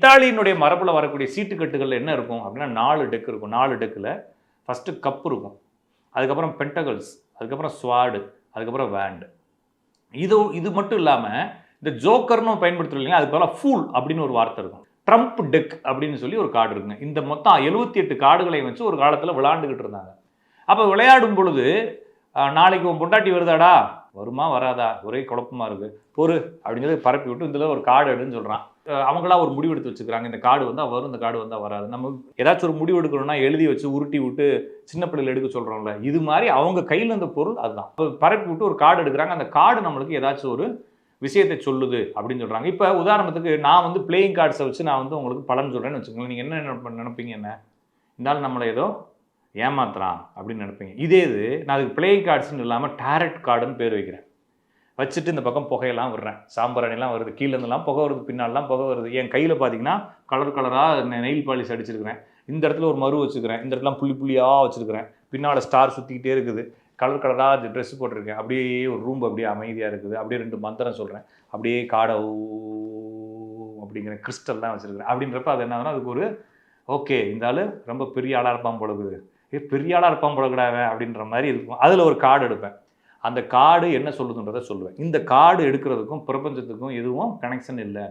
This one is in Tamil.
இத்தாலியினுடைய மரபில் வரக்கூடிய சீட்டுக்கட்டுகள் என்ன இருக்கும் அப்படின்னா 4 டெக் இருக்கும். 4 டெக்கில் ஃபஸ்ட்டு கப் இருக்கும், அதுக்கப்புறம் பென்டகல்ஸ், அதுக்கப்புறம் ஸ்வாடு, அதுக்கப்புறம் வேண்டு. இது மட்டும் இல்லாமல் இந்த ஜோக்கர்னு பயன்படுத்துறோம் இல்லைங்களா, அதுக்கு பதிலாக ஃபூல் அப்படின்னு ஒரு வார்த்தை இருக்கும். ட்ரம்ப் டெக் அப்படின்னு சொல்லி ஒரு கார்டு இருக்குங்க. இந்த மொத்தம் 78 கார்டுகளை வச்சு ஒரு காலத்தில் விளையாண்டுக்கிட்டு இருந்தாங்க. அப்போ விளையாடும் பொழுது நாளைக்கு உன் பொண்டாட்டி வருதாடா, வருமா வராதா, ஒரே குழப்பமா இருக்கு, பொறு அப்படின்னு சொல்லி பரப்பி விட்டு இதில் ஒரு கார்டு எடுன்னு சொல்கிறான். அவங்களா ஒரு முடிவு எடுத்து வச்சுக்கிறாங்க, இந்த கார்டு வந்தால் வரும், இந்த கார்டு வந்தால் வராது. நம்ம ஏதாச்சும் ஒரு முடிவு எடுக்கணும்னா எழுதி வச்சு உருட்டி விட்டு சின்ன பிள்ளைகள் எடுக்க சொல்கிறோம்ல, இது மாதிரி அவங்க கையில் இருந்த பொருள் அதுதான். பரப்பி விட்டு ஒரு கார்டு எடுக்கிறாங்க, அந்த கார்டு நம்மளுக்கு ஏதாச்சும் ஒரு விஷயத்தை சொல்லுது அப்படின்னு சொல்கிறாங்க. இப்போ உதாரணத்துக்கு நான் வந்து பிளேயிங் கார்ட்ஸை வச்சு நான் வந்து உங்களுக்கு பலன் சொல்கிறேன்னு வச்சுக்கோங்களேன். நீங்கள் என்ன நினைப்பீங்க, என்ன இருந்தாலும் நம்மளை ஏதோ ஏமாத்துறான் அப்படின்னு நினைப்பீங்க. இதே இது நான் அதுக்கு பிளேயிங் கார்ட்ஸ்ன்னு இல்லாமல் டேரட் கார்டுன்னு பேர் வைக்கிறேன். வச்சுட்டு இந்த பக்கம் புகையெல்லாம் விடுறேன், சாம்பிராணிலாம் வருது, கீழேருந்துலாம் புகை வருது, பின்னாலெலாம் புகை வருது. என் கையில் பார்த்தீங்கன்னா கலர் கலராக நெயில் பாலிஷ் அடிச்சிருக்கிறேன், இந்த இடத்துல ஒரு மறு வச்சுக்கிறேன், இந்த இடத்துல புள்ளி புள்ளியாக வச்சுருக்கிறேன், பின்னால் ஸ்டார் சுற்றிக்கிட்டே இருக்குது, கலர் கலராக ட்ரெஸ் போட்டிருக்கேன். அப்படியே ஒரு ரூம் அப்படியே அமைதியாக இருக்குது. அப்படியே 2 மந்திரம் சொல்கிறேன், அப்படியே காடை அப்படிங்கிற கிறிஸ்டல்லாம் வச்சுருக்கிறேன். அப்படின்றப்ப அது என்னதுன்னா அதுக்கு ஒரு ஓகே, இந்த ஆள் ரொம்ப பெரிய ஆளாக இருப்பான் போலகுது, பெரிய ஆளாக இருப்பான் போலக்கூடாது அப்படின்ற மாதிரி இருக்கும். அதில் ஒரு கார்டு எடுப்பேன். அந்த கார்டு என்ன சொல்லுதுன்றதை சொல்லுவேன். இந்த கார்டு எடுக்கிறதுக்கும் பிரபஞ்சத்துக்கும் எதுவும் கனெக்ஷன் இல்லை.